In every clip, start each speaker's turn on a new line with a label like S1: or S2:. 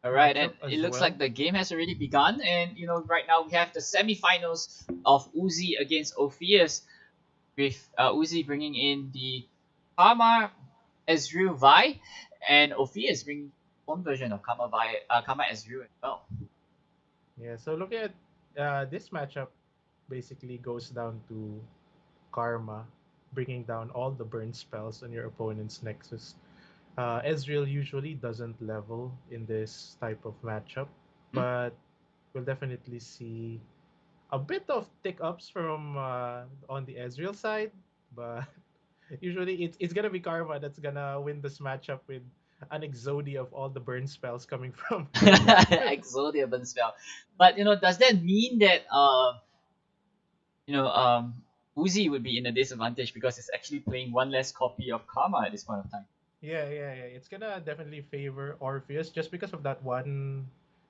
S1: All right, and
S2: matchup
S1: it
S2: as
S1: looks like
S2: well.
S1: the game has already begun, and right now we have the semifinals of Oooooooozzy against Orpheus, with Oooooooozzy bringing in the Karma Ezreal Vi, and Orpheus bringing his own version of Karma Ezreal as well.
S2: Yeah, so looking at this matchup, basically goes down to Karma, bringing down all the burn spells on your opponent's Nexus. Ezreal usually doesn't level in this type of matchup,
S1: Hmm?
S2: but we'll definitely see a bit of tick ups from on the Ezreal side, but usually it's gonna be Karma that's gonna win this matchup with an Exodia of all the burn spells coming from him.
S1: Exodia burn spell, but does that mean that Uzi would be in a disadvantage because it's actually playing one less copy of Karma at this point of time?
S2: Yeah. It's gonna definitely favor Orpheus just because of that one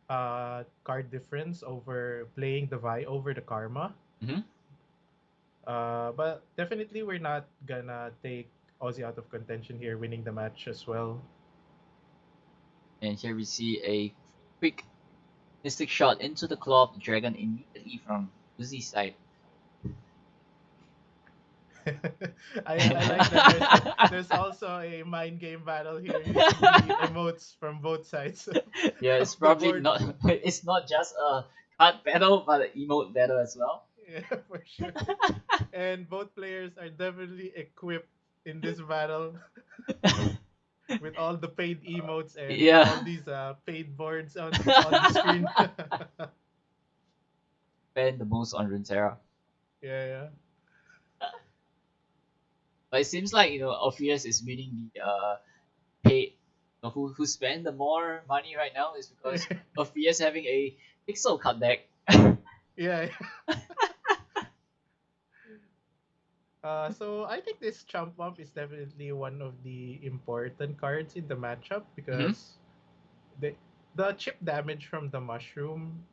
S2: card difference over playing the Vi over the Karma.
S1: Hmm.
S2: But definitely we're not gonna take Aussie out of contention here, winning the match as well.
S1: And here we see a quick mystic shot into the claw of the dragon immediately from Uzi's side.
S2: I like that there's also a mind game battle here using the emotes from both sides
S1: Yeah,
S2: of
S1: it's
S2: the
S1: probably
S2: board.
S1: not. It's not just a card battle, but an emote battle as well.
S2: Yeah, for sure. And both players are definitely equipped in this battle with all the paid emotes and all
S1: Yeah.
S2: these paid boards on the screen.
S1: Spend the most on Runeterra.
S2: Yeah.
S1: But it seems like Orpheus is winning the paid. Who spend the more money right now is because Orpheus having a pixel cut deck.
S2: Yeah. So I think this Chump Bump is definitely one of the important cards in the matchup
S1: Hmm.
S2: because the the chip damage from the mushroom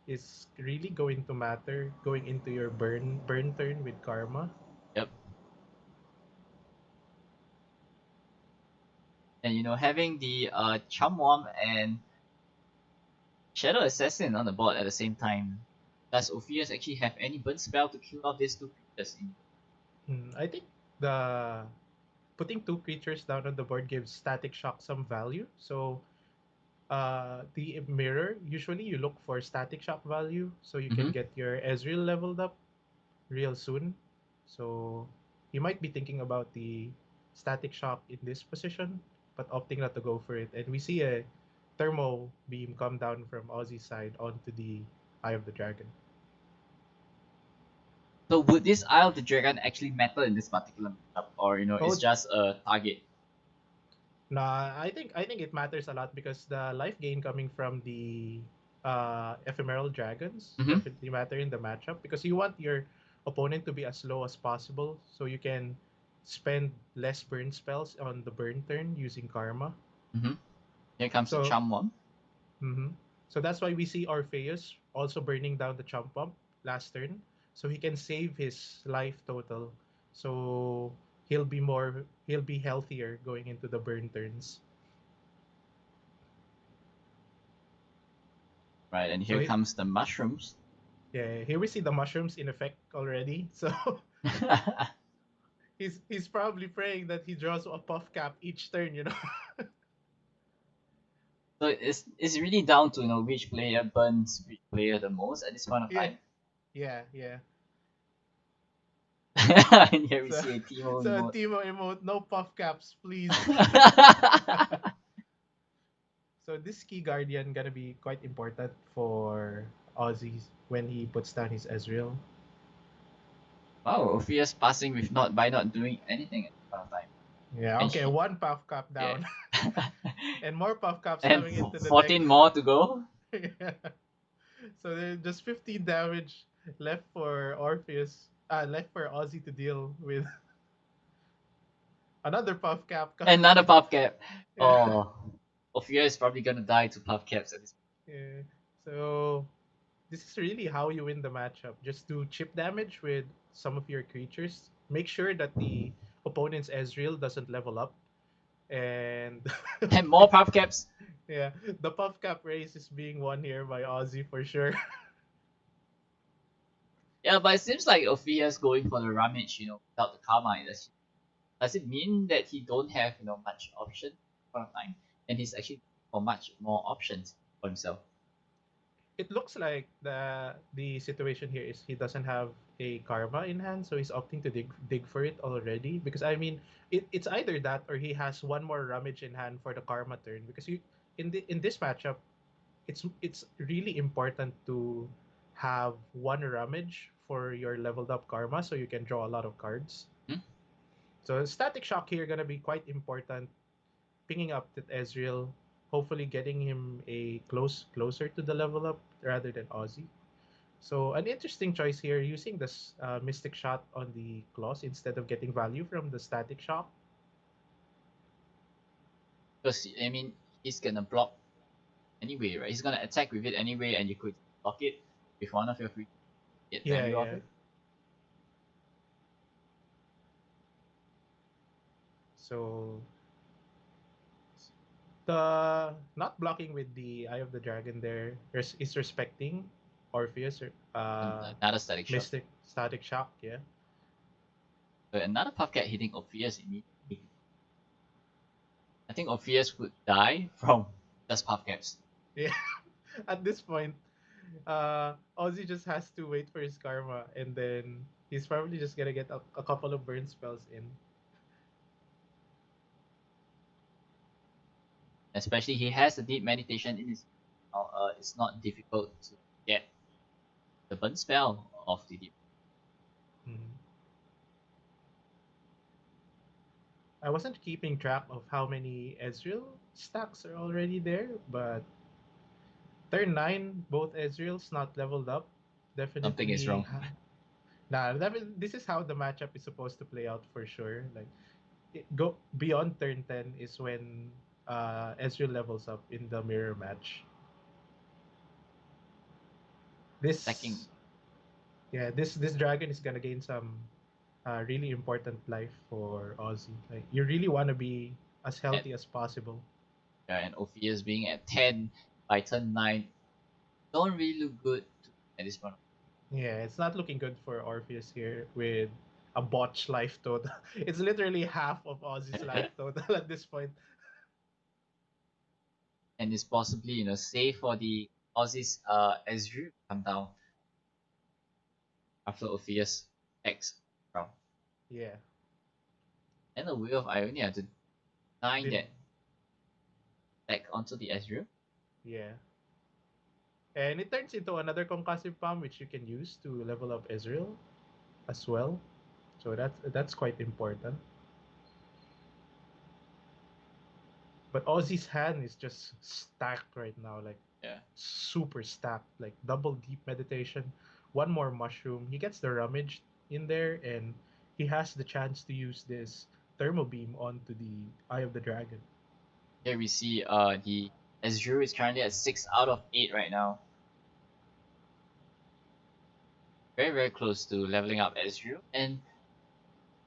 S2: is really going to matter going into your burn turn with Karma.
S1: Yep. And having the Chumwomp and Shadow Assassin on the board at the same time. Does Orpheus actually have any burn spell to kill off these two creatures?
S2: I think the putting two creatures down on the board gives Static Shock some value. So the mirror, usually you look for Static Shock value so you can
S1: Mm-hmm.
S2: get your Ezreal leveled up real soon. So you might be thinking about the Static Shock in this position, but opting not to go for it. And we see a Thermo Beam come down from Aussie's side onto the Eye of the Dragon.
S1: So would this Eye of the Dragon actually matter in this particular matchup, or it's
S2: Oh,
S1: just a target?
S2: nah, I think it matters a lot because the life gain coming from the ephemeral dragons
S1: Mm-hmm.
S2: definitely matter in the matchup because you want your opponent to be as low as possible so you can spend less burn spells on the burn turn using karma.
S1: Mm-hmm. Here comes the
S2: So,
S1: Chum one.
S2: mhm. So that's why we see Orpheus also burning down the chump bump last turn, so he can save his life total. So he'll be healthier going into the burn turns.
S1: Right, and
S2: So
S1: here comes the mushrooms.
S2: yeah, here we see the mushrooms in effect already. So he's probably praying that he draws a puff cap each turn.
S1: So it's really down to which player burns which player the most at this point of
S2: Yeah,
S1: time.
S2: yeah.
S1: And here we
S2: So
S1: see a Timo
S2: so
S1: emote.
S2: Timo emote, no puff caps, please. So this key guardian gonna be quite important for Ozzy when he puts down his Ezreal.
S1: Wow, Orpheus passing with not by not doing anything at this point of time.
S2: Yeah,
S1: And
S2: okay, one puff cap
S1: yeah.
S2: down. And more puff caps
S1: And
S2: coming into the deck.
S1: 14 more to go.
S2: Yeah. So there's just 15 damage left for Orpheus. Left for Ozzy to deal with another puff cap.
S1: Another puff cap.
S2: Yeah.
S1: Oh, Orpheus is probably gonna die to puff caps at this
S2: Yeah. So this is really how you win the matchup. Just do chip damage with some of your creatures. Make sure that the opponent's Ezreal doesn't level up, and
S1: point. And more puff caps.
S2: Yeah, the puff cap race is being won here by Ozzy for sure.
S1: Yeah, but it seems like Orpheus going for the Ramage, without the Karma. Does it mean that he don't have, much option for a time, and he's actually for much more options for himself?
S2: It looks like the situation here is he doesn't have a karma in hand, so he's opting to dig for it already. Because I mean, it's either that or he has one more rummage in hand for the karma turn. Because you in this matchup, it's really important to have one rummage for your leveled up karma, so you can draw a lot of cards.
S1: Hmm?
S2: So static shock here gonna be quite important. Picking up that Ezreal, hopefully getting him a closer to the level up rather than Ozzy. So an interesting choice here, using this Mystic Shot on the claws instead of getting value from the Static Shock.
S1: Because I mean, he's gonna block anyway, right? He's gonna attack with it anyway, and you could block it with one of your free get
S2: Yeah,
S1: value of
S2: yeah.
S1: it.
S2: So the not blocking with the Eye of the Dragon there is respecting Orpheus,
S1: Another static shot.
S2: Mystic Static Shock. Yeah,
S1: But another puff cat hitting Orpheus immediately. I think Orpheus would die from just puff caps.
S2: yeah. At this point, Ozzy just has to wait for his karma, and then he's probably just gonna get a couple of burn spells in.
S1: Especially he has a deep meditation in his. It's not difficult to get the burn spell of the deep.
S2: Mhm. I wasn't keeping track of how many Ezreal stacks are already there, but turn 9, both Ezreals not leveled up.
S1: Something is
S2: Definitely.
S1: wrong.
S2: Nah, this is how the matchup is supposed to play out for sure. Like, go beyond turn 10 is when Ezreal levels up in the mirror match.
S1: Attacking
S2: This, yeah, this dragon is gonna gain some really important life for Aussie. Like, you really want to be as
S1: at
S2: healthy as possible.
S1: and Orpheus being at 10 by turn 9 don't really look good at this point.
S2: Yeah, it's not looking good for Orpheus here with a botch life total. It's literally half of Aussie's life total at this point.
S1: And it's possibly safe for the Aussies Ezreal come down after Orpheus X round.
S2: Yeah,
S1: And the Wheel of Ionia to deny
S2: didn't.
S1: that back onto the Ezreal.
S2: Yeah, and it turns into another concussive palm which you can use to level up Ezreal as well. So that's quite important. But Aussie's hand is just stacked right now, like
S1: Yeah.
S2: super stacked, like double deep meditation, one more mushroom. He gets the rummage in there, and he has the chance to use this thermal beam onto the Eye of the Dragon.
S1: Here we see the Ezreal is currently at 6 out of 8 right now. Very, very close to leveling up Ezreal. And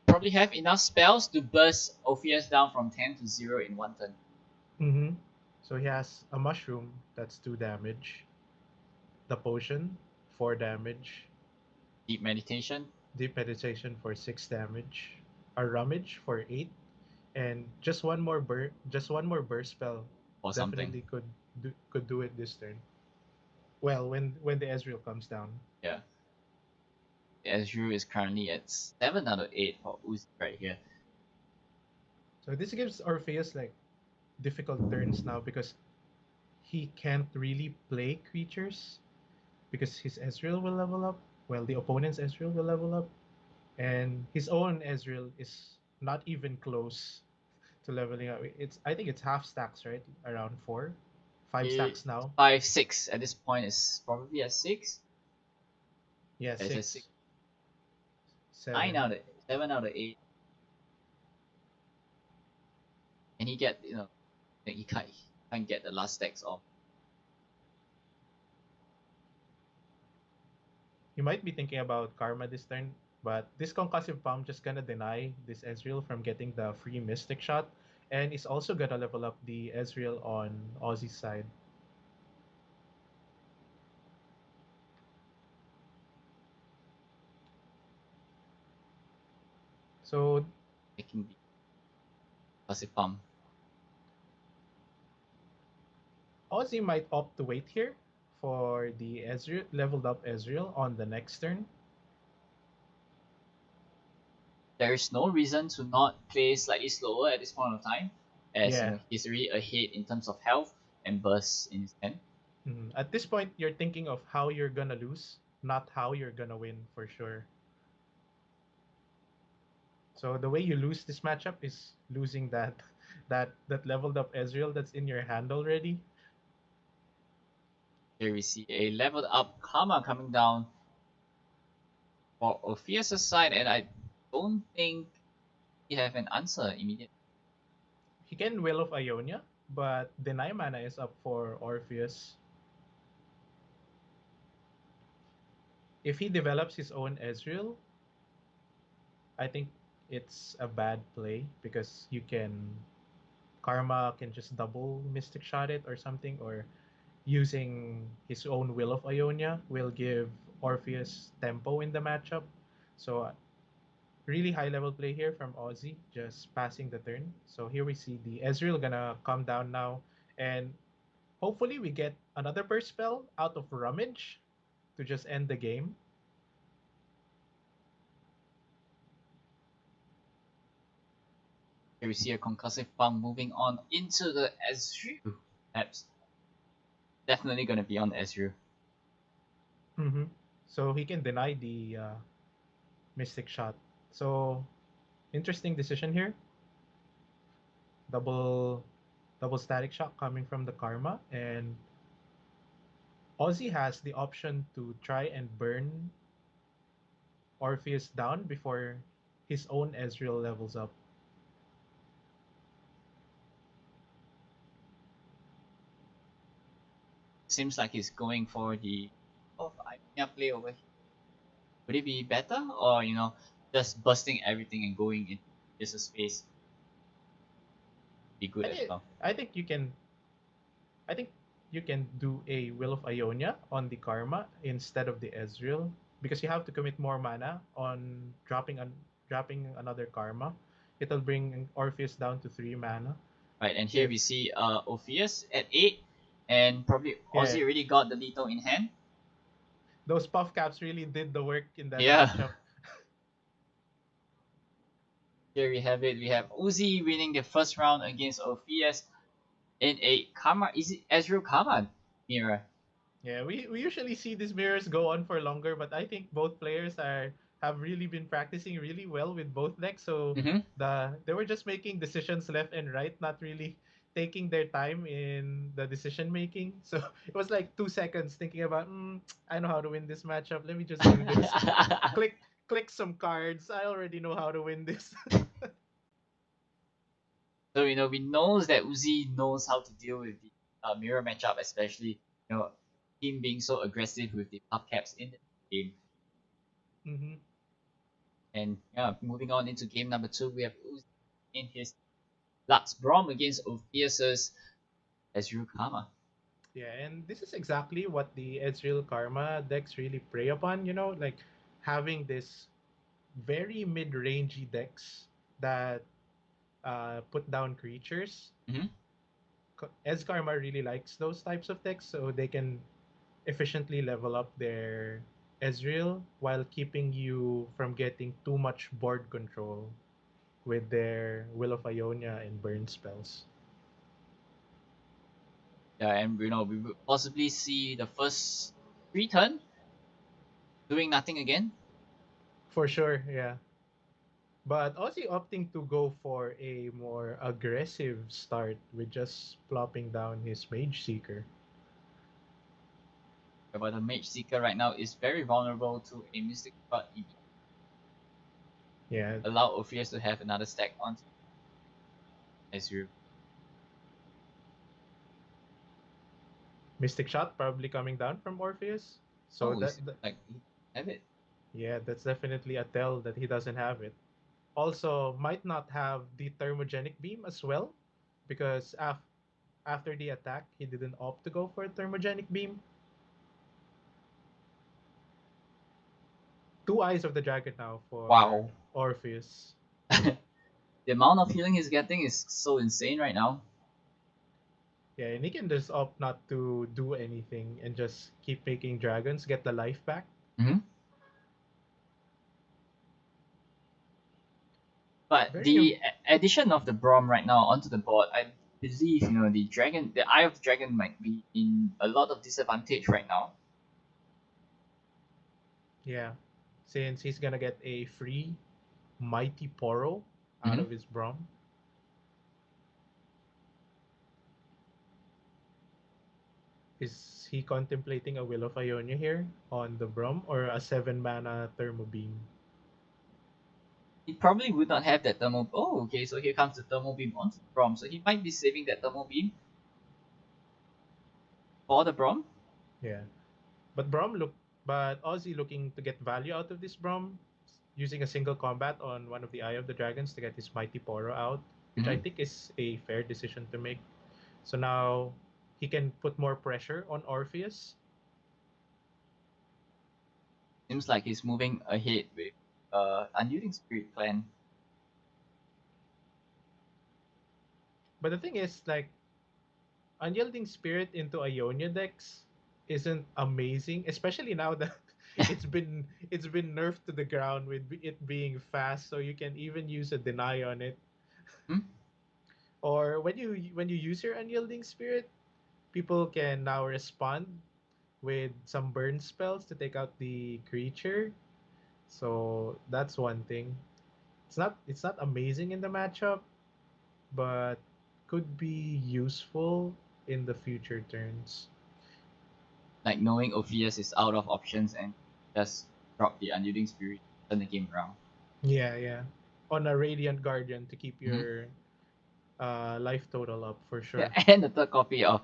S1: probably have enough spells to burst Orpheus down from 10 to 0 in one turn.
S2: Mm-hmm. So he has a mushroom that's 2 damage, the potion 4 damage,
S1: Deep Meditation
S2: deep meditation for 6 damage, a rummage for 8, and just one more burst spell
S1: or something.
S2: definitely could do it this turn. Well, when the Ezreal comes down.
S1: Yeah. Ezreal is currently at 7 out of 8 for Uzi right here.
S2: So this gives Orpheus like difficult turns now because he can't really play creatures because his Ezreal will level up. Well, the opponent's Ezreal will level up, and his own Ezreal is not even close to leveling up. It's I think it's half stacks, right? Around 4, 5
S1: It,
S2: stacks now.
S1: 5, 6 at this point is probably at 6.
S2: Yeah,
S1: It's at 6.
S2: 6,
S1: 9
S2: 7.
S1: out of 7 out of 8. And he get, he can't get the last stacks off.
S2: You might be thinking about Karma this turn, but this concussive palm just gonna deny this Ezreal from getting the free Mystic Shot. and is also gonna level up the Ezreal on Ozzie's side. So
S1: Making the passive pump.
S2: Ozzy might opt to wait here for the Ezreal leveled up Ezreal on the next turn.
S1: There is no reason to not play slightly slower at this point of time, as
S2: Yeah.
S1: he's already ahead in terms of health and bursts in his hand.
S2: At this point, you're thinking of how you're gonna lose, not how you're gonna win for sure. So the way you lose this matchup is losing that leveled up Ezreal that's in your hand already.
S1: Here we see a leveled up Karma coming down for Orpheus' side, and I don't think he have an answer immediately.
S2: He can Will of Ionia, but Deny Mana is up for Orpheus. If he develops his own Ezreal, I think it's a bad play because you can Karma can just double Mystic Shot it or something, or using his own Will of Ionia will give Orpheus tempo in the matchup. So really high level play here from Ozzy, just passing the turn. So here we see the Ezreal gonna come down now, and hopefully we get another burst spell out of Rummage to just end the game.
S1: Here we see a concussive pump moving on into the Ezreal. That's definitely going to be on Ezreal.
S2: Mm-hmm. So he can deny the Mystic Shot. So interesting decision here. Double Static Shock coming from the Karma, and Ozzy has the option to try and burn Orpheus down before his own Ezreal levels up.
S1: Seems like he's going for the Ionia play over here. Would it be better, or just busting everything and going into this space be good as well?
S2: I think you can I think you can do a Will of Ionia on the Karma instead of the Ezreal because you have to commit more mana on dropping another Karma. It'll bring Orpheus down to 3 mana.
S1: Right, and here
S2: If
S1: we see Orpheus at 8, and probably
S2: Yeah,
S1: Ozzy already got the lethal in hand.
S2: those puff caps really did the work in that
S1: Yeah,
S2: matchup.
S1: here we have it. We have Oooooozzy winning the first round against Orpheus in a Karma. Is it Ezreal Karma mirror?
S2: Yeah, we usually see these mirrors go on for longer, but I think both players are have really been practicing really well with both decks. So
S1: Mm-hmm.
S2: they were just making decisions left and right, not really taking their time in the decision making. So it was like 2 seconds thinking about, I know how to win this matchup. Let me just do this. Click some cards. I already know how to win this.
S1: So we knows that Uzi knows how to deal with the mirror matchup, especially him being so aggressive with the puff caps in the game.
S2: hmm
S1: And yeah, moving on into game number 2, we have Uzi in his Lux Brom against Orpheus's Ezreal Karma.
S2: Yeah, and this is exactly what the Ezreal Karma decks really prey upon. Like having this very mid-rangey decks that put down creatures.
S1: Mm-hmm.
S2: Karma really likes those types of decks, so they can efficiently level up their Ezreal while keeping you from getting too much board control with their Will of Ionia and burn spells.
S1: Yeah, and we would possibly see the first return doing nothing again.
S2: For sure, yeah. But Aussie opting to go for a more aggressive start with just plopping down his Mage Seeker.
S1: But the Mage Seeker right now is very vulnerable to a Mystic Shot.
S2: Yeah,
S1: Allow Orpheus to have another stack on Ezreal.
S2: Mystic Shot probably coming down from Orpheus. So
S1: Oh, it's like he have it.
S2: yeah, that's definitely a tell that he doesn't have it. Also, might not have the thermogenic beam as well. because after the attack, he didn't opt to go for a thermogenic beam. Two eyes of the dragon now for
S1: Wow.
S2: Orpheus.
S1: The amount of healing he's getting is so insane right now.
S2: Yeah, and he can just opt not to do anything and just keep making dragons, get the life back.
S1: Hmm. But
S2: Very
S1: the addition of the Braum right now onto the board, I believe the dragon, the Eye of the Dragon might be in a lot of disadvantage right now.
S2: yeah, since he's gonna get a free mighty Poro out
S1: Hmm.
S2: of his Braum. Is he contemplating a Will of Ionia here on the Braum or a 7 mana Thermo Beam?
S1: He probably would not have that thermal. Oh, okay. So here comes the thermal beam onto the Braum. So he might be saving that thermal beam for the Braum.
S2: Yeah, but Ozzy looking to get value out of this Braum, using a single combat on one of the Eye of the Dragons to get his mighty Poro out, which I
S1: Hmm.
S2: think is a fair decision to make. So now he can put more pressure on Orpheus.
S1: Seems like he's moving ahead with Unyielding Spirit Clan.
S2: But the thing is, like, Unyielding Spirit into Ionia decks isn't amazing, especially now that it's been nerfed to the ground with it being fast, so you can even use a deny on it.
S1: Hmm?
S2: Or when you use your Unyielding Spirit, people can now respond with some burn spells to take out the creature. So that's one thing. It's not amazing in the matchup, but could be useful in the future turns.
S1: Like knowing Orpheus is out of options and just drop the Unyielding Spirit, turn the game around.
S2: Yeah, yeah. On a Radiant Guardian to keep
S1: Hmm.
S2: your life total up for
S1: Yeah,
S2: sure.
S1: and the third copy of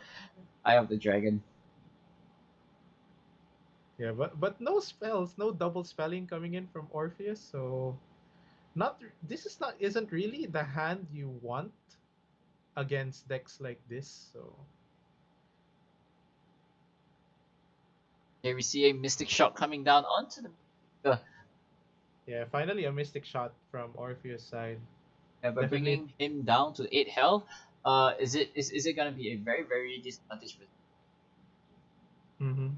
S1: Eye of the Dragon.
S2: Yeah, but no spells, no double spelling coming in from Orpheus, so not this is not isn't really the hand you want against decks like this. So
S1: Here we see a Mystic Shot coming down onto the
S2: yeah, finally a Mystic Shot from Orpheus side.
S1: by
S2: Definitely.
S1: bringing him down to 8 health. Is it gonna be a very very disadvantage?
S2: Mm-hmm.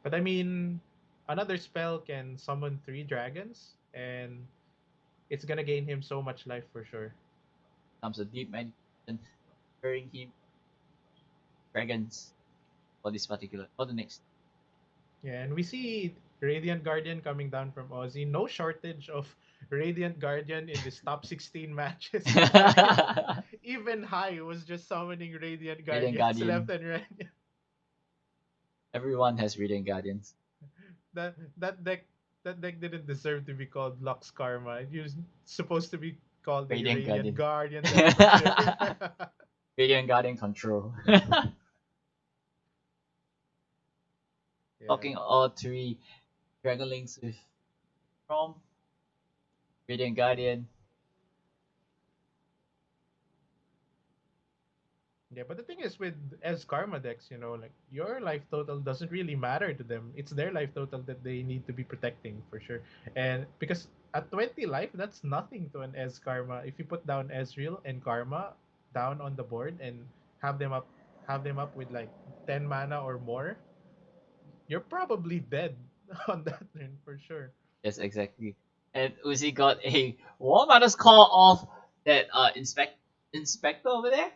S2: But I mean, another spell can summon 3 dragons, and it's gonna gain him so much life for sure.
S1: Comes a deep meditation, preparing him dragons for this particular for the next.
S2: Yeah, and we see Radiant Guardian coming down from Aussie. No shortage of Radiant Guardian in this top 16 matches. Even High was just summoning Radiant
S1: Radiant
S2: Guardians left
S1: Guardian.
S2: and right.
S1: Everyone has Radiant Guardians.
S2: That deck didn't deserve to be called Lux Karma. It was supposed to be called the
S1: Radiant
S2: Radiant
S1: Guardian.
S2: Guardian deck for sure.
S1: Radiant Guardian control.
S2: Yeah.
S1: Talking all three Dragonlings with from Radiant Guardian.
S2: Yeah, but the thing is with as karma decks, like your life total doesn't really matter to them. It's their life total that they need to be protecting for sure. And because at 20 life, that's nothing to an Ez karma. If you put down Ezreal and karma down on the board and have them up have them up with like 10 mana or more, you're probably dead on that turn for sure.
S1: Yes, exactly. And Uzi got a War Mother's Call of that inspector over there.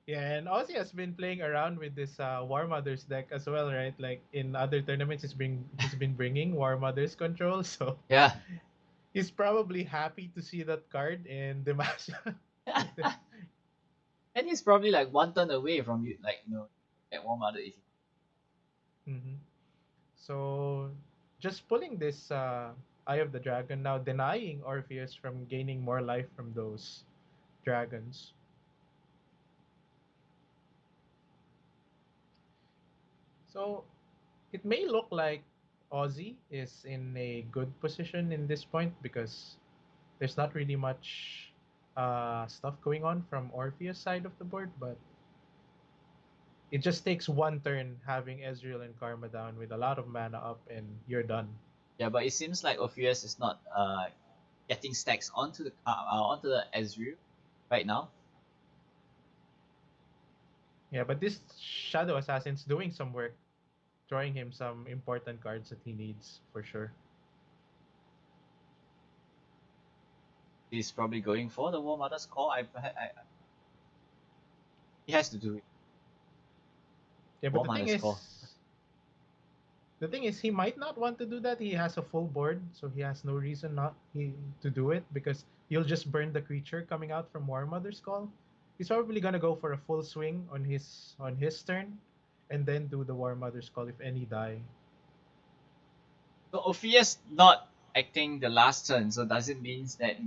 S2: Yeah, and Ozzy has been playing around with this War Mother's deck as well, right? Like in other tournaments, he's been bringing War Mother's control, so
S1: Yeah.
S2: he's probably happy to see that card in the match.
S1: And he's probably like one turn away from you, like at War Mother if
S2: Hmm. So just pulling this Eye of the Dragon now, denying Orpheus from gaining more life from those dragons. So it may look like Ozzy is in a good position in this point because there's not really much. stuff going on from Orpheus side of the board, but it just takes one turn having Ezreal and Karma down with a lot of mana up, and you're done.
S1: Yeah, but it seems like Orpheus is not getting stacks onto the Ezreal right now.
S2: Yeah, but this Shadow Assassin's doing some work, drawing him some important cards that he needs for sure.
S1: He's probably going for the War Mother's Call. He has to do it.
S2: Yeah, but
S1: War Mother's Call.
S2: the thing is, he might not want to do that. He has a full board, so he has no reason not to do it because you'll just burn the creature coming out from War Mother's Call. He's probably gonna go for a full swing on his turn, and then do the War Mother's Call if any die.
S1: So Orpheus not acting the last turn, so does it mean that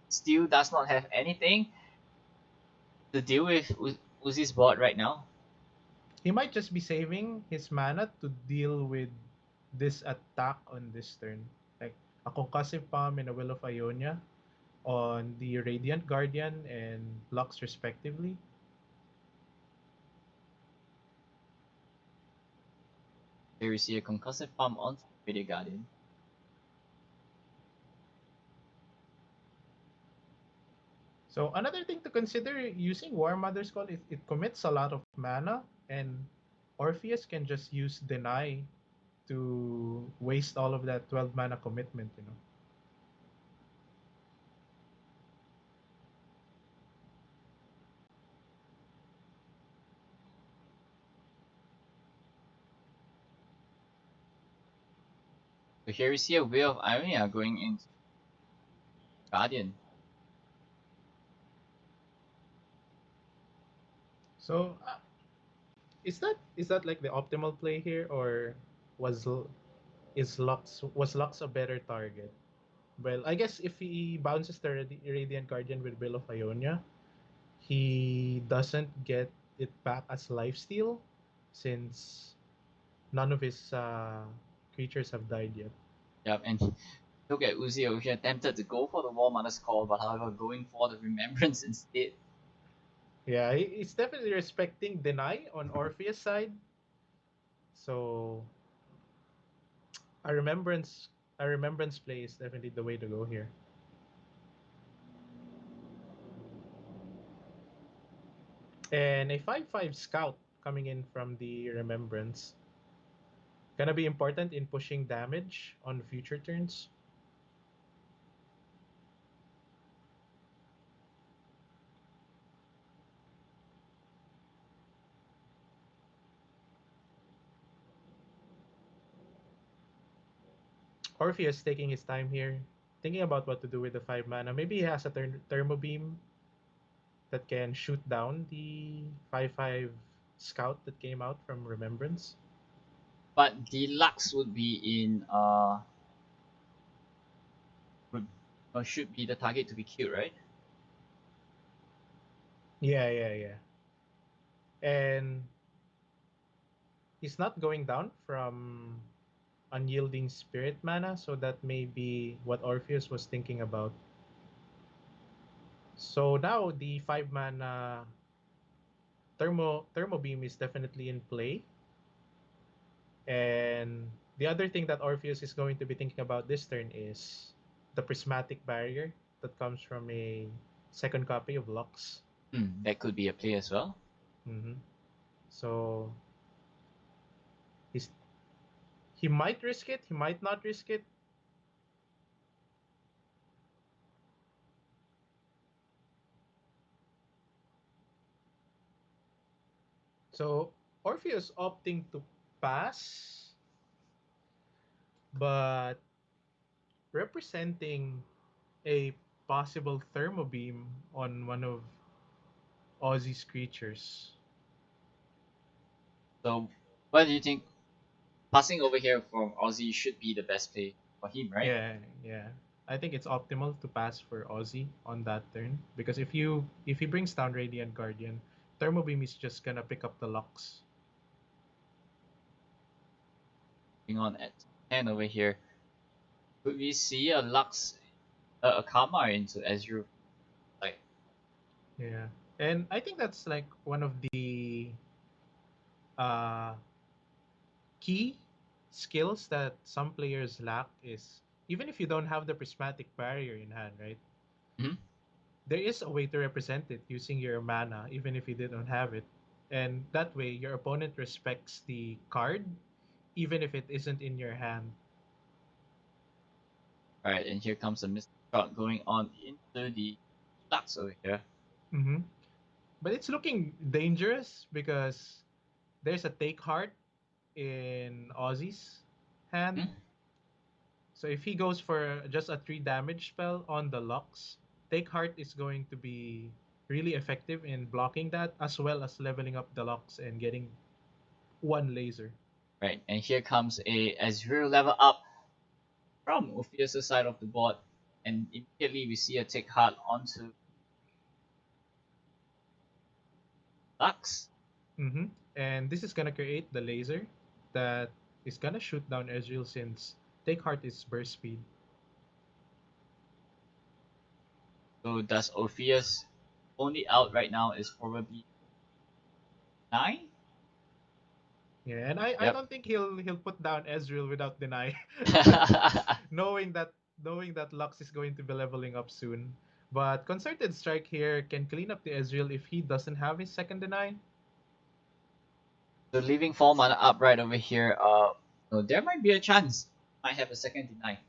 S1: still does not have anything to deal with Uzi's board right now?
S2: He might just be saving his mana to deal with this attack on this turn, like a concussive palm and a Will of Ionia on the Radiant Guardian and Lux respectively.
S1: Here we see a concussive palm on Video Guardian.
S2: So another thing to consider using War Mother's Call is it commits a lot of mana, and Orpheus can just use Deny to waste all of that 12 mana commitment, you know.
S1: So here we see a Will of Ionia going into Guardian.
S2: So is that like the optimal play here, or was was Lux a better target? Well, I guess if he bounces the Radiant Guardian with Will of Ionia, he doesn't get it back as lifesteal since none of his creatures have died yet.
S1: Yep, and look at Uzi over here, tempted to go for the War Mother's Call, but however going for the Remembrance instead.
S2: Yeah, he's definitely respecting Deny on Orpheus side. So a remembrance a remembrance play is definitely the way to go here. And a 5/5 scout coming in from the remembrance. Gonna be important in pushing damage on future turns. Orpheus taking his time here, thinking about what to do with the 5 mana. Maybe he has a Thermo Beam that can shoot down the 5/5 scout that came out from Remembrance.
S1: But Deluxe would be in would, should be the target to be killed, right?
S2: Yeah. And he's not going down from Unyielding Spirit mana, so that may be what Orpheus was thinking about. So now the 5 mana Thermo Beam is definitely in play. And the other thing that Orpheus is going to be thinking about this turn is the Prismatic Barrier that comes from a second copy of Lux.
S1: That could be a play as well.
S2: Mm-hmm. So he's he might risk it, he might not risk it. So Orpheus opting to pass, but representing a possible Thermo Beam on one of Ozzy's creatures.
S1: So what do you think? Passing over here from Aussie should be the best play for him, right?
S2: Yeah. I think it's optimal to pass for Ozzy on that turn because if he brings down Radiant Guardian, Thermo Beam is just gonna pick up the Lux.
S1: Going on at 10 over here. Could we see a Lux, a Karma into Ezreal? Like,
S2: Yeah. And I think that's like one of the uh, key skills that some players lack is even if you don't have the prismatic barrier in hand, right?
S1: Mhm.
S2: There is a way to represent it using your mana, even if you didn't have it. And that way, your opponent respects the card, even if it isn't in your hand.
S1: Right, and here comes a missed shot going on into the Lux over here.
S2: Hmm. But it's looking dangerous because there's a take heart in Ozzy's hand.
S1: Mhm.
S2: So if he goes for just a 3 damage spell on the Lux, Take Heart is going to be really effective in blocking that as well as leveling up the Lux and getting one laser.
S1: Right, and here comes a Azure level up from Orpheus' side of the board, and immediately we see a take hard onto Lux.
S2: Hmm. And this is going to create the laser that is going to shoot down Ezreal since Take Heart is burst speed.
S1: So does Orpheus only out right now is probably 9?
S2: Yeah, and I
S1: Yep.
S2: don't think he'll put down Ezreal without deny. knowing that knowing that Lux is going to be leveling up soon. But Concerted Strike here can clean up the Ezreal if he doesn't have his second deny.
S1: So leaving 4 mana up right over here, so there might be a chance. Might have a second deny.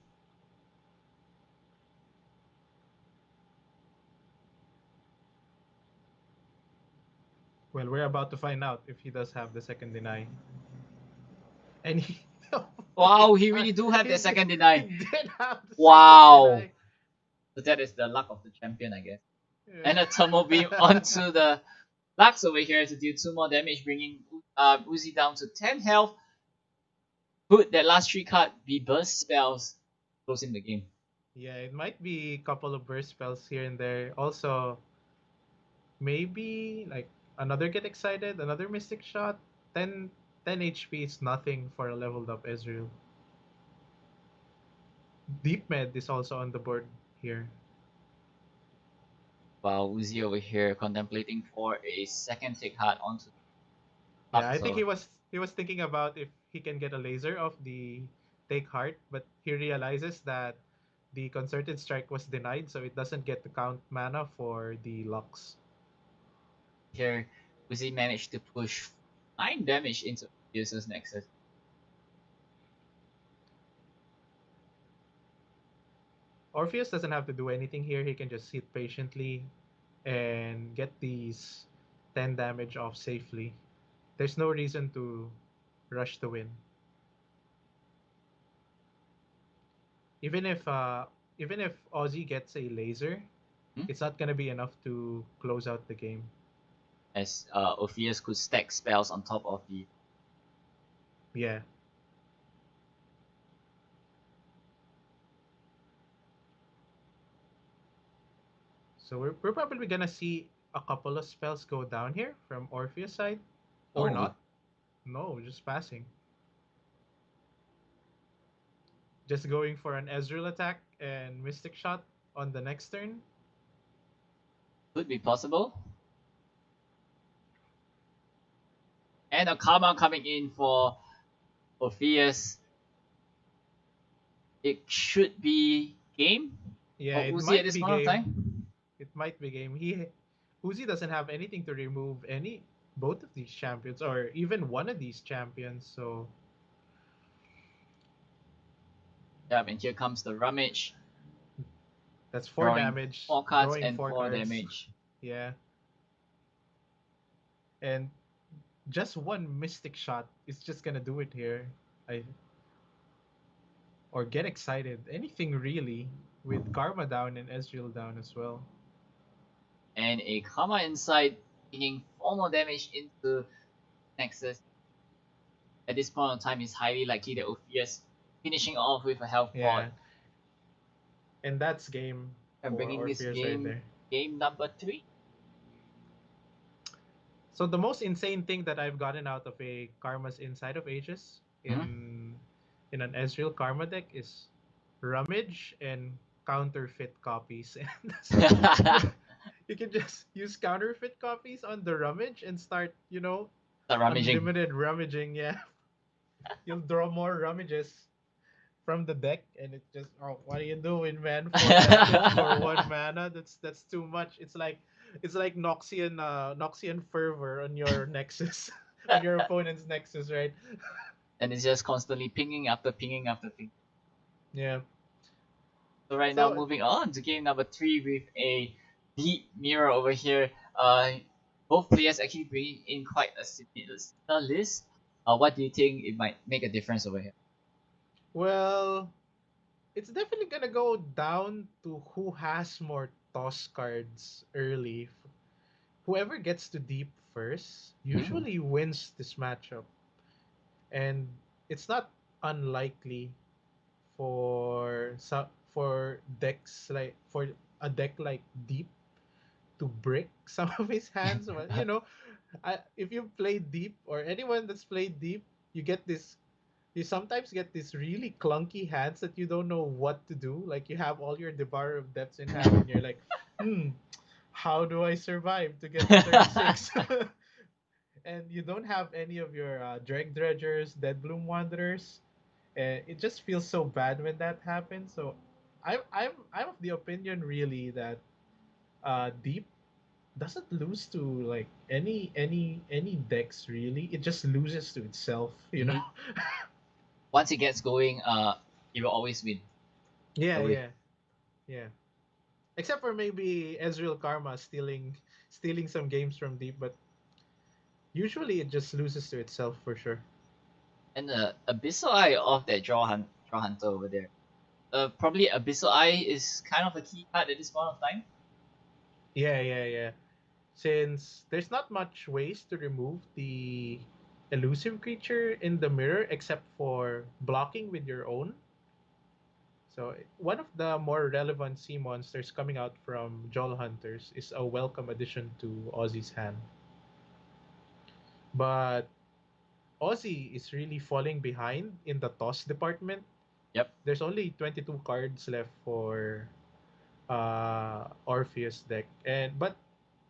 S2: Well, we're about to find out if he does have the second deny. And he oh my
S1: Wow, he
S2: god,
S1: really do have the second
S2: he
S1: deny.
S2: did have the second
S1: Wow.
S2: deny.
S1: So that is the luck of the champion, I guess. And a turbo beam
S2: Yeah.
S1: onto the Lux over here to deal 2 more damage, bringing Uzi down to 10 health. Could that last 3 card be burst spells, closing the game?
S2: Yeah, it might be a couple of burst spells here and there. Also, maybe like another get excited, another mystic shot. 10, 10 HP is nothing for a leveled up Ezreal. Deep Med is also on the board here.
S1: While Uzi over here contemplating for a second take hard onto
S2: Yeah, I
S1: Lux.
S2: think
S1: So
S2: he was thinking about if he can get a laser off the take heart, but he realizes that the concerted strike was denied, so it doesn't get to count mana for the Lux.
S1: here Uzi managed to push 9 damage into Fierce's Nexus.
S2: Orpheus doesn't have to do anything here. He can just sit patiently and get these 10 damage off safely. There's no reason to rush to win. Even if uh even if Ozzy gets a laser,
S1: Hmm?
S2: it's not gonna be enough to close out the game.
S1: As Orpheus could stack spells on top of the.
S2: Yeah. So we're probably gonna see a couple of spells go down here from Orpheus side. Or
S1: Oh,
S2: not. No, just passing. Just going for an Ezreal attack and Mystic Shot on the next turn.
S1: could be possible. And a Karma coming in for Orpheus. It should be game
S2: Yeah,
S1: for
S2: it
S1: Uzi at
S2: might
S1: this
S2: be
S1: point of
S2: game.
S1: time.
S2: It might be game. Uzi doesn't have anything to remove any both of these champions or even one of these champions. So
S1: Yep, and here comes the Rummage,
S2: that's 4
S1: drawing
S2: damage,
S1: 4 cards
S2: drawing
S1: and
S2: 4
S1: 4
S2: cards.
S1: damage.
S2: Yeah, and just one Mystic Shot is just gonna do it here. I or get excited. Anything really with Karma down and Ezreal down as well.
S1: And a Karma inside, taking 4 more damage into Nexus. At this point in time, it's highly likely that Orpheus finishing off with a health
S2: Yeah,
S1: pot
S2: and that's game
S1: and
S2: for
S1: bringing this
S2: Orpheus right
S1: game,
S2: there.
S1: game number 3.
S2: So the most insane thing that I've gotten out of a Karma's Inside of Ages
S1: Mhm.
S2: in an Ezreal Karma deck is Rummage and counterfeit copies. And You can just use counterfeit copies on the rummage and start,
S1: Start rummaging.
S2: unlimited rummaging. Yeah, you'll draw more rummages from the deck, and it just, oh, what are you doing, man? Four tentacles for one mana. That's too much. It's like Noxian fervor on your Nexus, on your opponent's Nexus, right?
S1: And it's just constantly pinging after pinging after ping.
S2: Yeah.
S1: So right now,
S2: So
S1: moving on to game number 3 with a deep mirror over here. Both players actually bringing in quite a similar list. What do you think it might make a difference over here?
S2: well, it's definitely gonna go down to who has more toss cards early. Whoever gets to deep first
S1: Hmm.
S2: usually wins this matchup, and it's not unlikely for decks like for a deck like deep to brick some of his hands. Well, if you play deep, or anyone that's played deep, you get this. You sometimes get these really clunky hands that you don't know what to do. Like, you have all your Debar of Depths in hand, and you're like, how do I survive to get to turn six? And you don't have any of your Dreg Dredgers, Dead Bloom Wanderers. And it just feels so bad when that happens. So I'm of the opinion, really, that Deep doesn't lose to like any decks, really. It just loses to itself, you know.
S1: Hmm. Once it gets going, he will always win.
S2: Yeah,
S1: The way.
S2: yeah, yeah. Except for maybe Ezreal Karma stealing some games from Deep, but usually it just loses to itself for sure.
S1: And Abyssal Eye of that draw hunter over there. Probably Abyssal Eye is kind of a key card at this point of time.
S2: Yeah, yeah, yeah. Since there's not much ways to remove the elusive creature in the mirror except for blocking with your own. So one of the more relevant sea monsters coming out from Jol Hunters is a welcome addition to Ozzy's hand. But Ozzy is really falling behind in the toss department.
S1: Yep.
S2: There's only 22 cards left for Orpheus deck, and but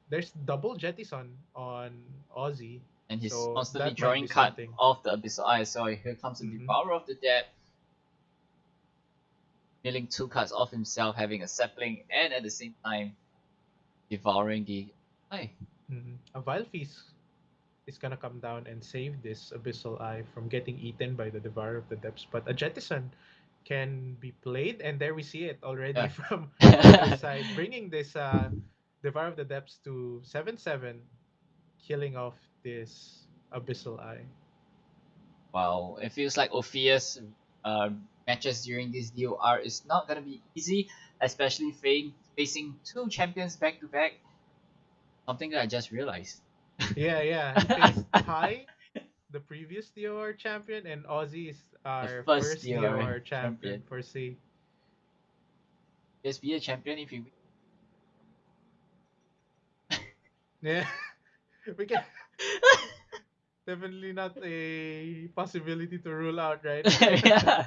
S2: there's double Jettison on Ozzy,
S1: And he's
S2: so
S1: constantly
S2: that might
S1: drawing
S2: be
S1: card
S2: something.
S1: off the Abyssal Eye. So here comes the
S2: Mm-hmm.
S1: Devourer of the Dead, milling two cards off himself, having a sapling, and at the same time devouring the eye.
S2: Mm-hmm. A Vile Feast is gonna come down and save this Abyssal Eye from getting eaten by the Devourer of the Depths. But a Jettison can be played, and there we see it already
S1: Yeah.
S2: from Orpheus side, bringing this Devourer of the Depths to 7/7, killing off this Abyssal Eye.
S1: Wow, it feels like Orpheus uh, matches during this DOR is not gonna be easy, especially facing two champions back to back. Something that I just realized.
S2: Yeah, yeah. He faced High, the previous DOR champion, and Ozzy is
S1: The
S2: our
S1: first
S2: first
S1: DOR
S2: DOR champion
S1: champion.
S2: for C.
S1: Just be a champion if you
S2: Yeah, we can definitely not a possibility to rule out, right?
S1: win. Yeah.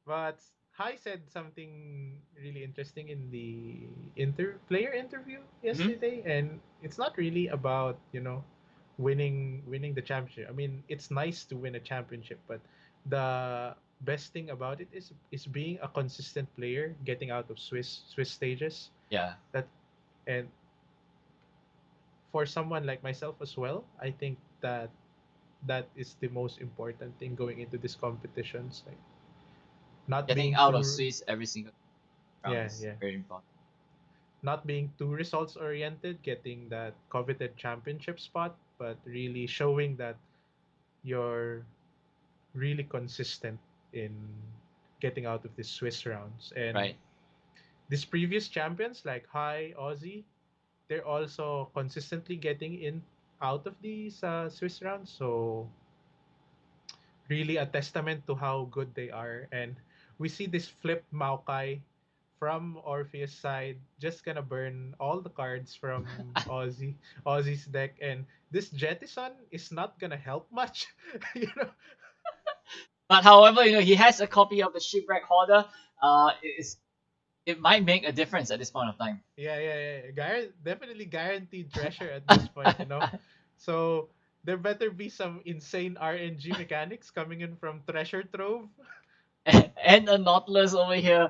S2: But Hai said something really interesting in the player interview
S1: Hmm.
S2: yesterday, and it's not really about winning the championship. I mean, it's nice to win a championship, but the best thing about it is being a consistent player, getting out of Swiss stages.
S1: Yeah.
S2: That and for someone like myself as well, I think that is the most important thing going into these competitions. Like, not
S1: Getting
S2: being
S1: out of
S2: too
S1: Swiss every single round
S2: yeah,
S1: is
S2: yeah,
S1: very important.
S2: not being too results oriented, getting that coveted championship spot, but really showing that you're really consistent in getting out of these Swiss rounds. And
S1: Right.
S2: these previous champions like High, Aussie, they're also consistently getting in out of these Swiss rounds. So really a testament to how good they are. And we see this flip Maokai from Orpheus side just gonna burn all the cards from Ozzy's deck, and this Jettison is not gonna help much. you know
S1: But however, he has a copy of the Shipwreck Hoarder. It is it might make a difference at this point of time.
S2: Yeah. Definitely guaranteed treasure at this point, you know. So there better be some insane RNG mechanics coming in from Treasure Trove.
S1: And a Nautilus over here.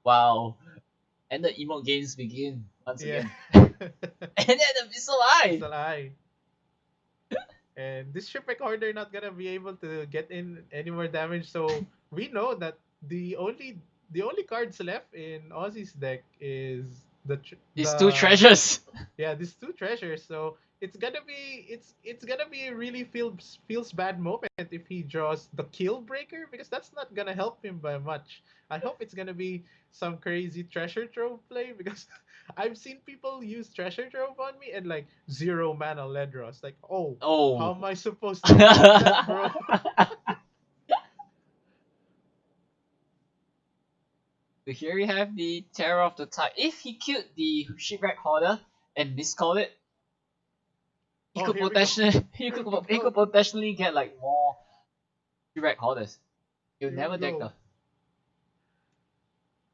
S1: Wow. And the emote games begin once
S2: Yeah.
S1: again. And then the Missile
S2: It's
S1: Eye.
S2: a lie. And this shipwreck hoarder not gonna be able to get in any more damage. So we know that the only cards left in Ozzy's deck is
S1: These two
S2: the
S1: treasures.
S2: yeah, these two treasures. So it's gonna be a really feels bad moment if he draws the kill breaker, because that's not gonna help him by much. I hope it's gonna be some crazy treasure trove play, because I've seen people use treasure trove on me and like 0 mana Ledros. Like, oh, how
S1: Oh.
S2: am I supposed to beat that, bro?
S1: So here we have the Terror of the Tide. If he killed the Shipwreck Hoarder and miscalled it, he
S2: Oh,
S1: could
S2: here we go.
S1: potentially
S2: Here we
S1: he could
S2: go.
S1: potentially get like more Shipwreck Hoarders. He'll
S2: Here we
S1: never deck
S2: go.
S1: the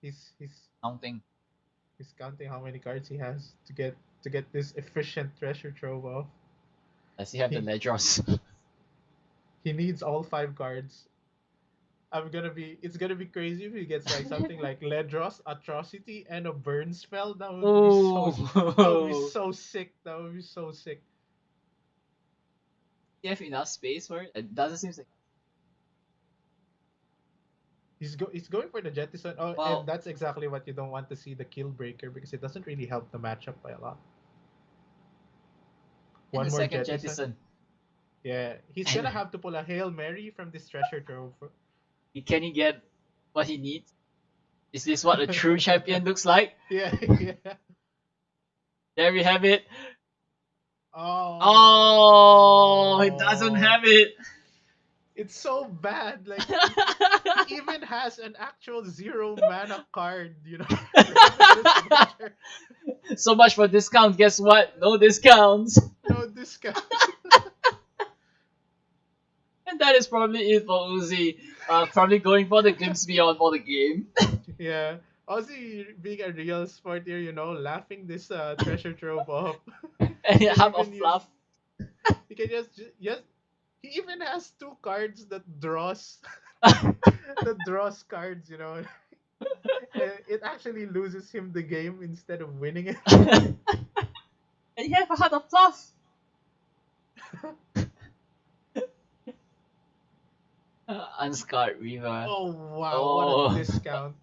S2: He's
S1: counting.
S2: he's counting how many cards he has to get this efficient treasure trove off.
S1: Does he have the
S2: He
S1: Ledros?
S2: he needs all 5 cards. It's gonna be crazy if he gets like something like Ledros, Atrocity, and a burn spell.
S1: Oh.
S2: So sick. That would be so sick.
S1: You have enough space for it? It doesn't seem like.
S2: He's going for the jettison. Oh, and
S1: Well,
S2: that's exactly what you don't want to see, the kill breaker, because it doesn't really help the matchup by a lot.
S1: in
S2: One
S1: the
S2: more
S1: second
S2: jettison.
S1: jettison.
S2: Yeah, he's
S1: And
S2: gonna have to pull a Hail Mary from this treasure trove.
S1: can he get what he needs? Is this what a true champion looks like?
S2: Yeah, yeah.
S1: There we have it. Oh, he doesn't
S2: Oh,
S1: have it.
S2: it's so bad. Like he even has an actual 0 mana card, Limitless Butcher.
S1: So much for discount. Guess what? No discounts.
S2: No discount.
S1: And that is probably it for Uzi. Probably going for the glimpse beyond for the game.
S2: Yeah. Ozzy being a real sport here, laughing this treasure trove up.
S1: And
S2: He
S1: you
S2: can
S1: have a
S2: even use
S1: fluff.
S2: he can just he even has 2 cards that draws that draws cards, And it actually loses him the game instead of winning it.
S1: And you have a heart of fluff. Unscarred Reaver.
S2: Oh wow, what a
S1: Oh.
S2: discount.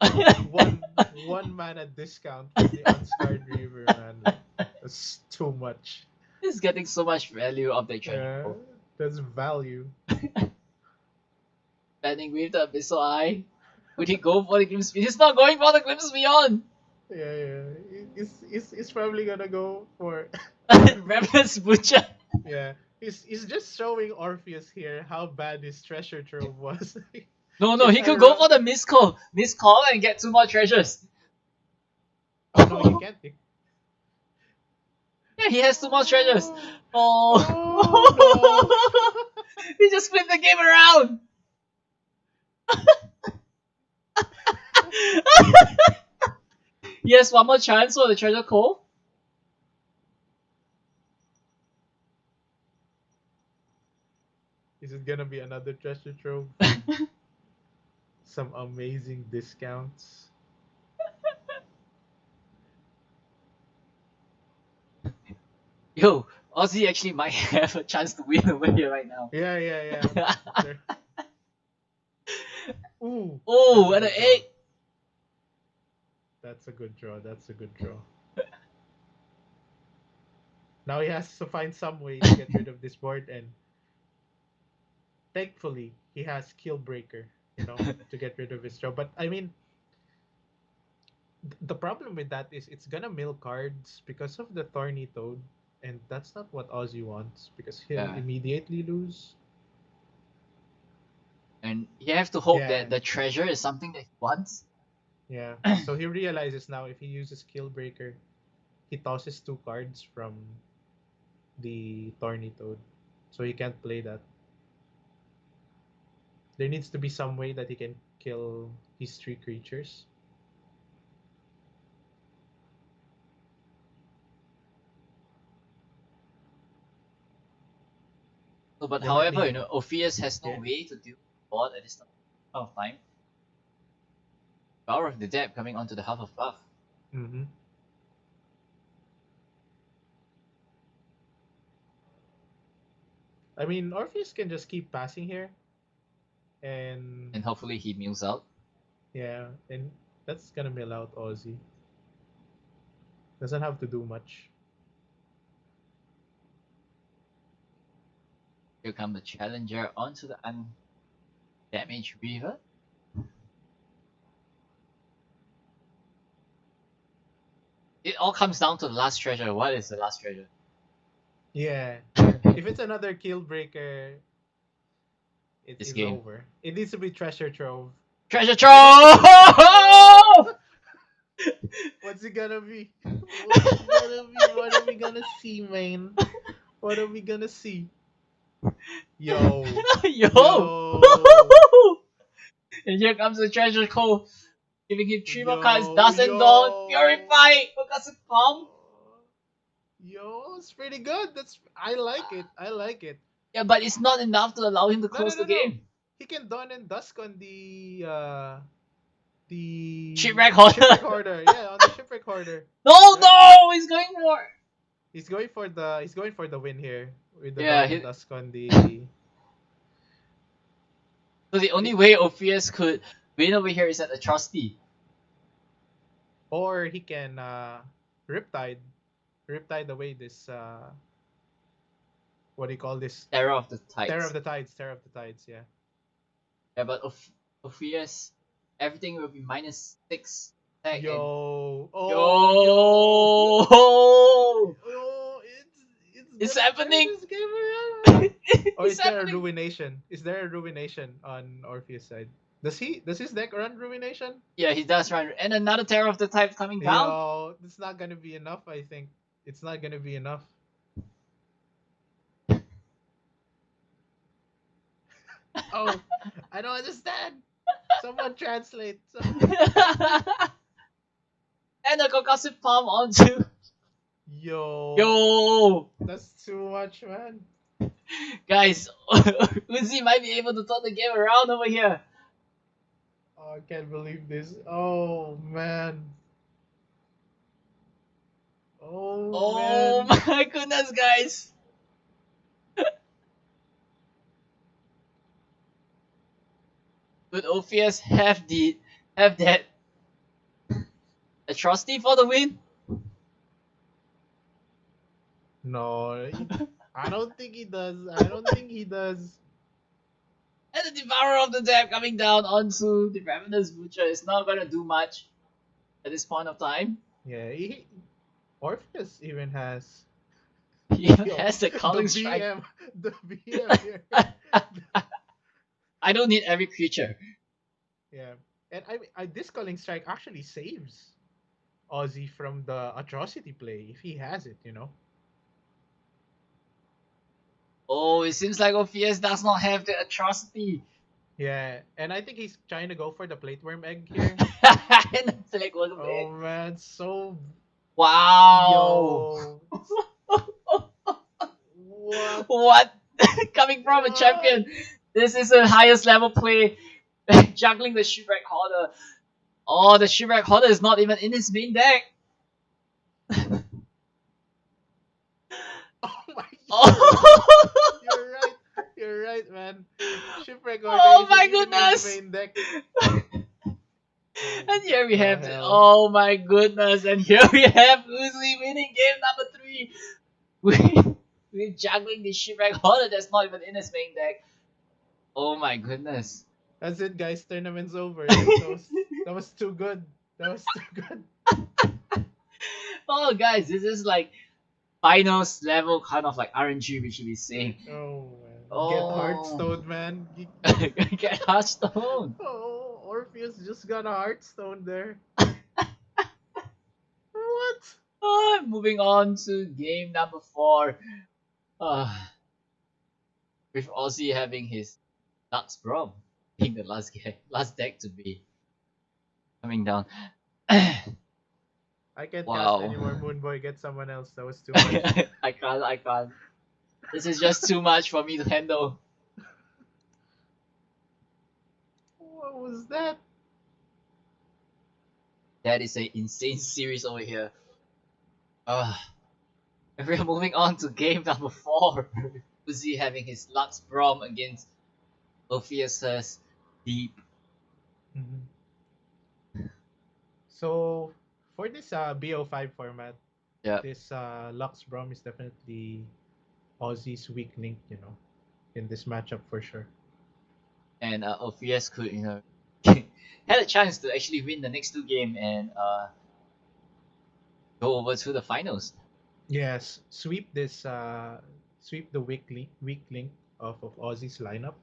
S2: One mana discount for the Unscarred Reaver, man. Like, that's too much.
S1: He's getting so much value of the treasure
S2: Yeah,
S1: trove.
S2: that's value.
S1: Standing with the Abyssal Eye. Would he go for the glimpse beyond? He's not going for the glimpse beyond.
S2: Yeah. It's probably gonna go for
S1: Revenant's Butcher.
S2: yeah. He's just showing Orpheus here how bad his treasure trove was.
S1: No,
S2: It's
S1: he could go
S2: ironic.
S1: for the miscall. Miscall and get 2 more treasures.
S2: Oh no, he can't.
S1: Yeah, he has 2 more treasures.
S2: Oh,
S1: Oh.
S2: oh
S1: He just flipped the game around. He has 1 more chance for the treasure call.
S2: Is it gonna be another treasure trove? Some amazing discounts.
S1: Yo, Ozzy actually might have a chance to win over here right now.
S2: Yeah. There- Ooh,
S1: Oh,
S2: that's
S1: and
S2: a
S1: an
S2: good draw.
S1: 8.
S2: That's a good draw. That's a good draw. Now he has to find some way to get rid of this board, and thankfully he has Killbreaker, to get rid of his draw. But I mean, the problem with that is it's gonna mill cards because of the Thorny Toad, and that's not what Ozzy wants, because he'll
S1: Yeah.
S2: immediately lose.
S1: And you have to hope
S2: Yeah.
S1: that the treasure is something that he wants.
S2: Yeah. So he realizes now if he uses Killbreaker, he tosses 2 cards from the Thorny Toad. So he can't play that. There needs to be some way that he can kill his 3 creatures.
S1: So, but
S2: They might
S1: however,
S2: be,
S1: Orpheus has no
S2: yeah.
S1: way to deal with board at this point of time. Power of the Depth coming onto the Hufflepuff.
S2: Mm-hmm. I mean, Orpheus can just keep passing here, and
S1: And hopefully he mills out.
S2: yeah, and that's gonna mill out Oooooozzy. Doesn't have to do much.
S1: Here comes the Challenger onto the undamaged Weaver. It all comes down to the last treasure. What is the last treasure?
S2: Yeah. If it's another kill breaker,
S1: This
S2: it's
S1: game.
S2: over. It needs to be treasure trove.
S1: Treasure
S2: But then
S1: trove!
S2: what's it gonna be? What's it gonna be? What are we gonna see, man? What are we gonna see? Yo.
S1: Yo!
S2: Yo.
S1: And here comes the treasure cove, giving him 3 more cards.
S2: Yo.
S1: Dust and Dawn,
S2: Yo.
S1: Purify, Percussive Palm.
S2: Yo, it's pretty good. I like it. I like it.
S1: Yeah, but it's not enough to allow him to
S2: No, no,
S1: close
S2: no,
S1: the
S2: no.
S1: game.
S2: He can Dawn and Dusk on the
S1: Shipwreck Hoarder.
S2: shipwreck hoarder. Yeah, on the shipwreck hoarder.
S1: No,
S2: Yeah.
S1: no, he's going for.
S2: He's going for the win here with the
S1: Yeah,
S2: Dawn and Dusk on the.
S1: so the only way Orpheus could win over here is at Atrocity.
S2: Or he can Riptide. Riptide away this what do you call this?
S1: Terror of the Tides.
S2: Terror of the Tides. Terror of the Tides, yeah.
S1: Yeah, but Orpheus, everything will be -6. Attack
S2: Yo.
S1: and...
S2: Oh,
S1: Yo!
S2: yo.
S1: It's
S2: gonna turn
S1: happening!
S2: this game around. Or
S1: It's
S2: is there a
S1: happening!
S2: ruination? Is there a ruination on Orpheus' side? Does his deck run ruination?
S1: Yeah, he does run. And another Terror of the Tides coming down.
S2: Yo, it's not gonna be enough, I think. It's not gonna be enough. Oh, I don't understand. Someone translate.
S1: And a Concussive Palm onto...
S2: Yo.
S1: Yo!
S2: That's too much, man.
S1: Guys, Oooooozzy might be able to turn the game around over here.
S2: Oh, I can't believe this. Oh, man. Oh,
S1: Oh
S2: man.
S1: my goodness, guys. Would Orpheus have that atrocity for the win?
S2: No, I don't think he does. I don't think he does.
S1: And the Devourer of the Depth coming down onto the Ravenous Butcher is not gonna do much at this point of time.
S2: Yeah, Orpheus even has.
S1: He
S2: Yo,
S1: has the Calling Strike.
S2: The BM here.
S1: I don't need every creature.
S2: Yeah, and this Calling Strike actually saves Oooooozzy from the atrocity play if he has it, you know.
S1: Oh, it seems like Orpheus does not have the atrocity.
S2: Yeah, and I think he's trying to go for the Plateworm Egg here.
S1: And the Plateworm Egg.
S2: Oh man, so
S1: wow.
S2: yo. What?
S1: What? Coming from a champion. This is the highest level play. Juggling the Shipwreck Hoarder. Oh, the Shipwreck Hoarder is not even in his main deck.
S2: Oh my
S1: Oh,
S2: You're right. You're right, man. Shipwreck
S1: Oh
S2: Hoarder
S1: my
S2: isn't even in his
S1: goodness.
S2: main deck.
S1: And here we
S2: the
S1: have
S2: hell?
S1: oh my goodness, and here we have Oooooozzy winning game number 3. We're juggling the Shipwreck Hoarder that's not even in his main deck. Oh my goodness.
S2: That's it, guys. Tournament's over. That was too good. That was too good.
S1: Oh guys, this is like finals level kind of like RNG we should be saying.
S2: Oh man.
S1: Oh.
S2: Get Hearthstone, man.
S1: Get Hearthstone.
S2: Oh, Orpheus just got a Hearthstone there. What?
S1: Moving on to game number 4. With Ozzy having his Nuts Brom. being the last deck to be coming down.
S2: I can't cast
S1: Wow.
S2: anymore. Moonboy, get someone else. That was too much.
S1: I can't. This is just too much for me to handle.
S2: What was that?
S1: That is an insane series over here. And we're moving on to game number 4. Oooooooozzy having his Lux Brom against Orpheus's Deep.
S2: Mhm. So for this BO5 format,
S1: Yeah.
S2: this Lux Brom is definitely Aussie's weak link, in this matchup for sure.
S1: And Orpheus could, had a chance to actually win the next 2 game and go over to the finals.
S2: Yes, sweep the weak link of Aussie's lineup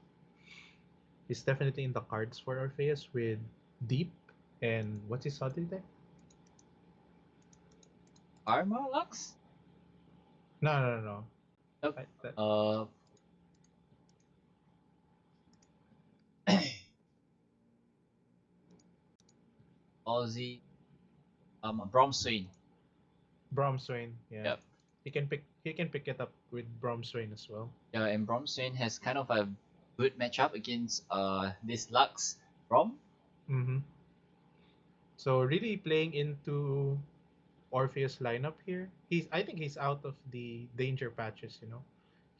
S2: is definitely in the cards for Orpheus with Deep and what's his other deck?
S1: Armor Lux?
S2: No, no, no, no.
S1: Nope.
S2: That,
S1: Uh, Aussie, Bromswain.
S2: Bromswain, yeah.
S1: Yep.
S2: He can pick it up with Bromswain as well.
S1: Yeah, and Bromswain has kind of a good matchup against this Lux Brom.
S2: Mm-hmm. So really playing into Orpheus lineup here. I think he's out of the danger patches.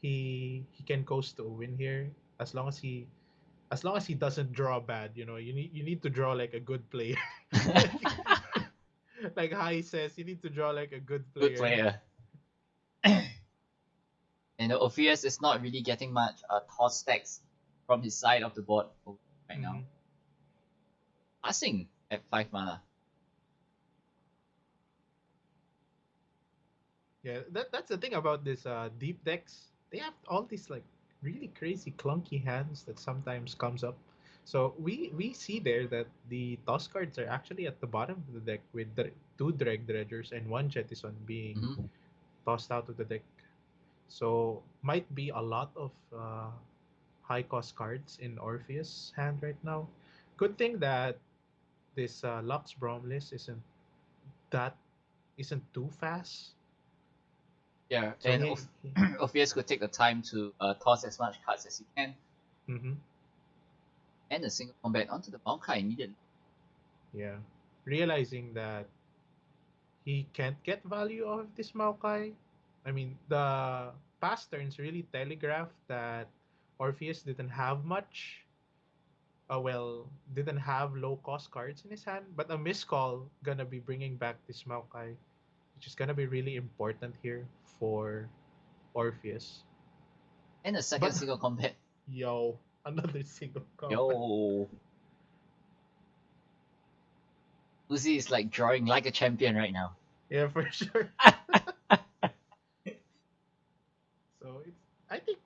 S2: He can coast to a win here as long as he doesn't draw bad. You need to draw like a good player. Like Hai says, you need to draw like a good
S1: Good
S2: player.
S1: player. And Orpheus is not really getting much toss stacks from his side of the board right now.
S2: Mhm.
S1: Passing at 5 mana.
S2: Yeah, that's the thing about this deep decks. They have all these like really crazy clunky hands that sometimes comes up. So we see there that the toss cards are actually at the bottom of the deck with the 2 Dreg Dredgers and 1 Jettison being
S1: Mm-hmm.
S2: tossed out of the deck. So might be a lot of high cost cards in Orpheus' hand right now. Good thing that this Lux Brom list that isn't too fast.
S1: Yeah,
S2: So
S1: and
S2: he
S1: Orpheus could take the time to toss as much cards as he can,
S2: mhm.
S1: and a single combat onto the Maokai immediately.
S2: Yeah. Realizing that he can't get value out of this Maokai. I mean, the past turns really telegraph that Orpheus didn't have much. Didn't have low cost cards in his hand, but a miscall gonna be bringing back this Maokai, which is gonna be really important here for Orpheus.
S1: And a second
S2: But
S1: single combat.
S2: yo, another single combat.
S1: Yo, Uzi is like drawing like a champion right now.
S2: Yeah, for sure. So I think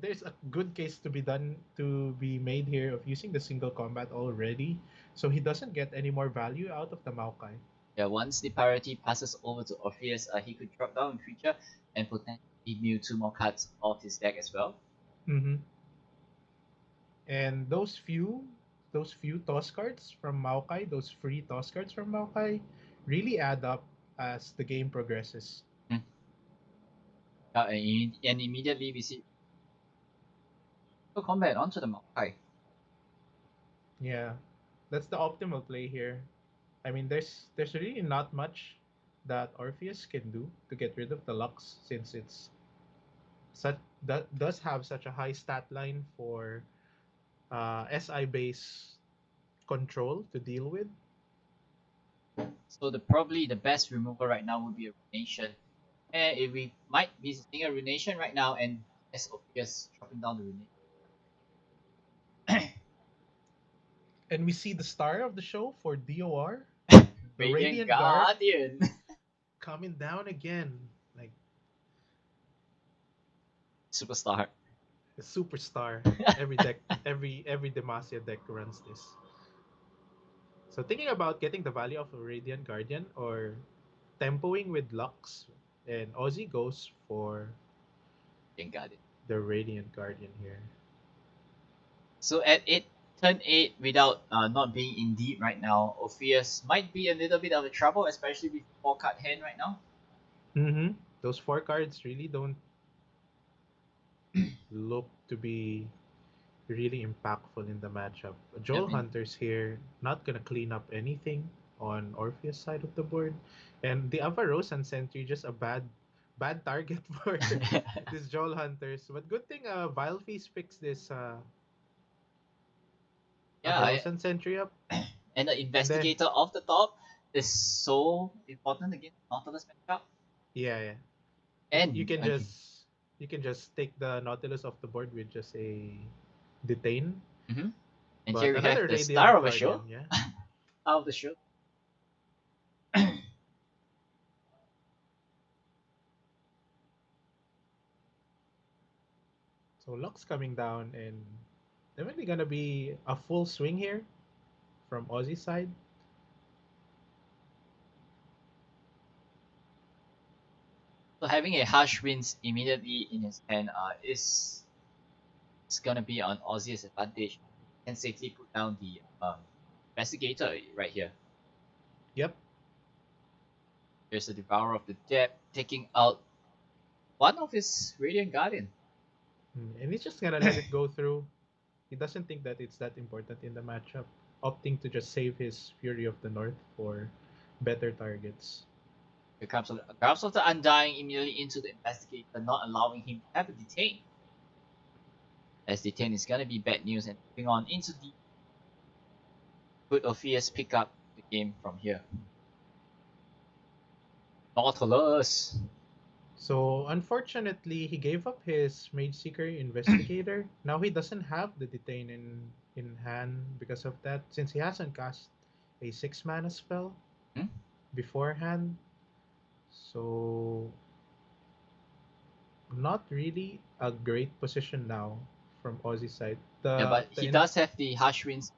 S2: there's a good case to be made here of using the single combat already, so he doesn't get any more value out of the Maokai.
S1: Yeah, once the priority passes over to Orpheus, he could drop down a creature and potentially mill 2 more cards off his deck as well.
S2: Mm-hmm. And those few toss cards from Maokai, those free toss cards from Maokai, really add up as the game progresses.
S1: Mm. And immediately we see combat onto the Maokai.
S2: Yeah, that's the optimal play here. I mean, there's really not much that Orpheus can do to get rid of the Lux since it's such that does have such a high stat line for SI base control to deal with.
S1: So probably the best removal right now would be a Runation. And if we might be seeing a Runation right now, and as Orpheus dropping down the Runation.
S2: And we see the star of the show for DOR, the
S1: Radiant
S2: Radiant Guard,
S1: Guardian.
S2: coming down again, like
S1: Superstar.
S2: a superstar. Every Demacia deck runs this. So thinking about getting the value of a Radiant Guardian or tempoing with Lux, and Ozzy goes for
S1: Radiant Guardian.
S2: the Radiant Guardian here.
S1: So at 8 turn 8 without not being in deep right now, Orpheus might be a little bit of a trouble, especially with 4 card hand right now.
S2: Mm-hmm. Those 4 cards really don't look to be really impactful in the matchup. Joel
S1: Yep, and
S2: Hunter's here, not gonna clean up anything on Orpheus side of the board, and the Avarosan Sentry just a bad target for this Joel Hunters. But good thing Vilefeast picks this
S1: yeah,
S2: Avarosan Sentry up,
S1: and the
S2: and then
S1: investigator off the top is so important against Nautilus matchup.
S2: yeah, you
S1: And
S2: can
S1: again,
S2: just take the Nautilus off the board with just a detain.
S1: mhm. And
S2: But
S1: here we have
S2: another
S1: the star
S2: Radiant
S1: of the
S2: Guardian,
S1: show,
S2: yeah.
S1: out of the show.
S2: So Lux coming down and definitely gonna be a full swing here from Aussie side.
S1: So having a Hush Winds immediately in his hand is gonna be on Aussie's advantage. He can safely put down the investigator right here.
S2: Yep.
S1: There's the Devourer of the Depth taking out one of his Radiant Guardian.
S2: And he's just gonna let it go through. He doesn't think that it's that important in the matchup, opting to just save his Fury of the North for better targets.
S1: Here comes the Grasp of the Undying immediately into the investigator, not allowing him to have a detain. As detain is gonna be bad news, and moving on into the could Orpheus pick up the game from here. Nautilus.
S2: So unfortunately, he gave up his Mage Seeker Investigator. Now he doesn't have the detain in hand because of that, since he hasn't cast a 6 mana spell
S1: Hmm?
S2: beforehand. So not really a great position now from Aussie side.
S1: Yeah, but he does have the Hush Winds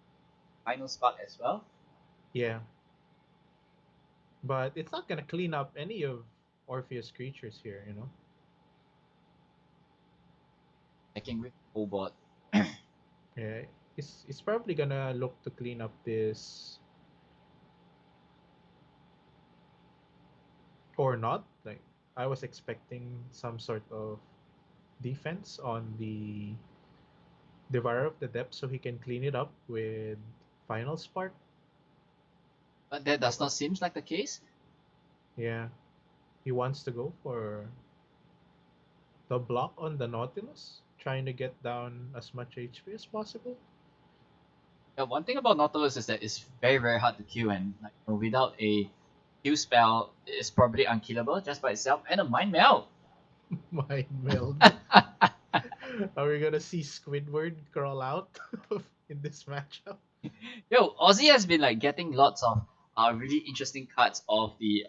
S1: final spot as well.
S2: Yeah, but it's not gonna clean up any of Orpheus creatures here, you know.
S1: Checking with full board.
S2: Yeah, it's probably gonna look to clean up this or not. Like I was expecting some sort of defense on the Devourer of the Depth so he can clean it up with Final Spark.
S1: But that does not seem like the case.
S2: Yeah, he wants to go for the block on the Nautilus, trying to get down as much HP as possible.
S1: Yeah, one thing about Nautilus is that it's very very hard to kill, and like without a Q spell, it's probably unkillable just by itself. And a Mind Melt.
S2: Mind meld. Are we gonna see Squidward crawl out in this matchup?
S1: Yo, Aussie has been like getting lots of really interesting cards of the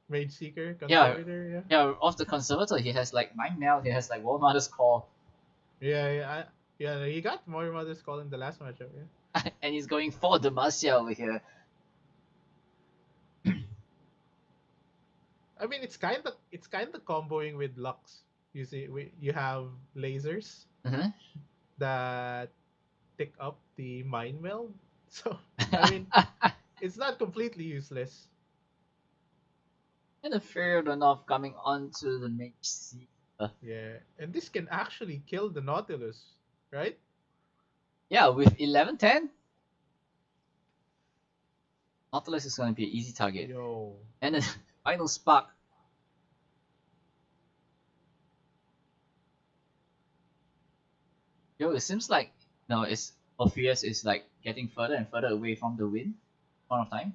S2: Mage Seeker,
S1: yeah
S2: Conservator,
S1: of the Conservator. He has like Mind Melt. He has like War Mother's Call,
S2: yeah. He got more Mother's Call in the last matchup, yeah.
S1: and he's going for Demacia over here.
S2: I mean, it's kind of comboing with Lux. You see, you have lasers
S1: Mm-hmm.
S2: that pick up the mind meld. So I mean, it's not completely useless.
S1: And the Fury of the North coming onto the Mage Sea.
S2: Yeah, and this can actually kill the Nautilus, right?
S1: Yeah, with 11-10, Nautilus is going to be an easy target.
S2: Yo,
S1: And the final spark. Yo, it seems like it's Orpheus is like getting further and further away from the win. One of time.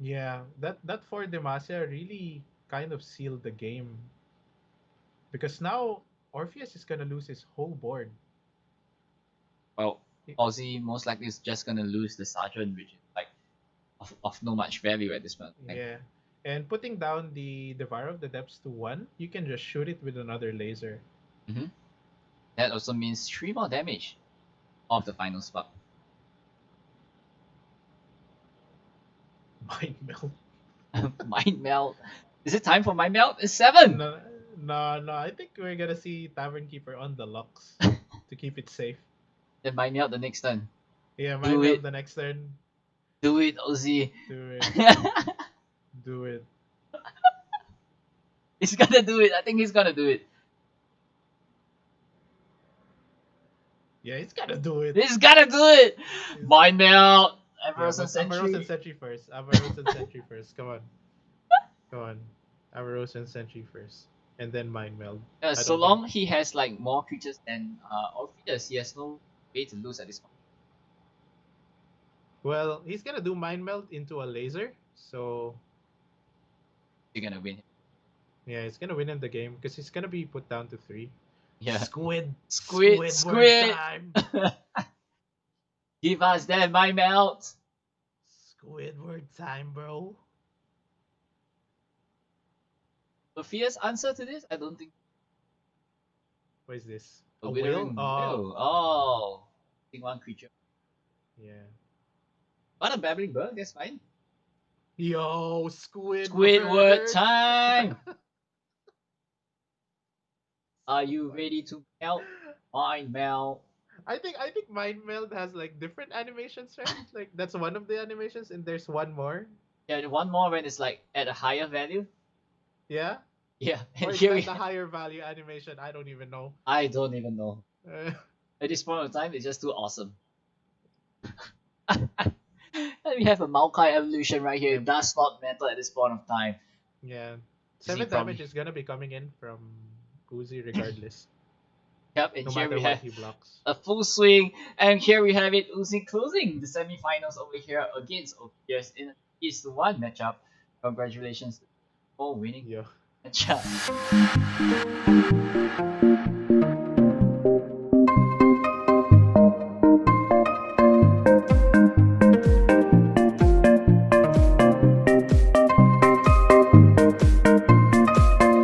S2: yeah, that for Demacia really kind of sealed the game because now Orpheus is gonna lose his whole board.
S1: Well, Aussie most likely is just gonna lose the sergeant, which is like of no much value at this point.
S2: Yeah. And putting down the Devourer of the Depths to 1, you can just shoot it with another laser.
S1: Mm-hmm. That also means 3 more damage of the final spark.
S2: Mind melt.
S1: Mind Melt. Is it time for Mind Melt? It's 7!
S2: No. I think we're gonna see Tavern Keeper on the Lux to keep it safe.
S1: Then Mind Melt the next turn.
S2: Yeah,
S1: Do
S2: mind meld
S1: it.
S2: the next turn.
S1: Do it, Oooooooozzy.
S2: Do it. Do it.
S1: He's gonna do it. I think he's gonna do it.
S2: Yeah, he's gotta do it.
S1: He's gonna do it.
S2: He's...
S1: Mind melt.
S2: Yeah,
S1: Everose and
S2: but Avaros and
S1: Sentry.
S2: Sentry first. Avaros and Sentry first. Come on. Come on. Avaros and Sentry first. And then mind meld. I
S1: So
S2: don't think.
S1: long he has like more creatures than Orpheus, he has no way to lose at this point.
S2: Well, he's gonna do mind meld into a laser. So
S1: You're gonna win.
S2: yeah, he's gonna win in the game because he's gonna be put down to 3.
S1: Yeah.
S2: Squid.
S1: Squid.
S2: Squidward time.
S1: Give us that mind melt.
S2: Squidward time, bro.
S1: Orpheus answer to this? I don't think.
S2: What is this?
S1: A
S2: A
S1: withering
S2: whale? Oh,
S1: will. Oh. I think one creature.
S2: yeah.
S1: What a babbling bird, that's fine.
S2: Yo,
S1: Squidward time! Are you ready to melt? Mind melt.
S2: I think Mind Meld has like different animations, right? Like that's one of the animations, and there's one more.
S1: Yeah, one more when it's like at a higher value.
S2: Yeah.
S1: Yeah,
S2: Or
S1: and
S2: is
S1: here
S2: that
S1: we
S2: the higher value animation? I don't even know.
S1: I don't even know.
S2: Uh,
S1: At this point of time, it's just too awesome. And we have a Maokai evolution right here. It does not matter at this point of time.
S2: yeah.
S1: He
S2: 7
S1: probably-
S2: damage is gonna be coming in from Oooooooozzy regardless.
S1: Yep, and
S2: No
S1: here
S2: matter
S1: we
S2: what
S1: have
S2: he blocks.
S1: a full swing, and here we have it, Oooooooozzy closing the semifinals over here against Orpheus in a 3-1 matchup. Congratulations for winning
S2: Yo.
S1: matchup.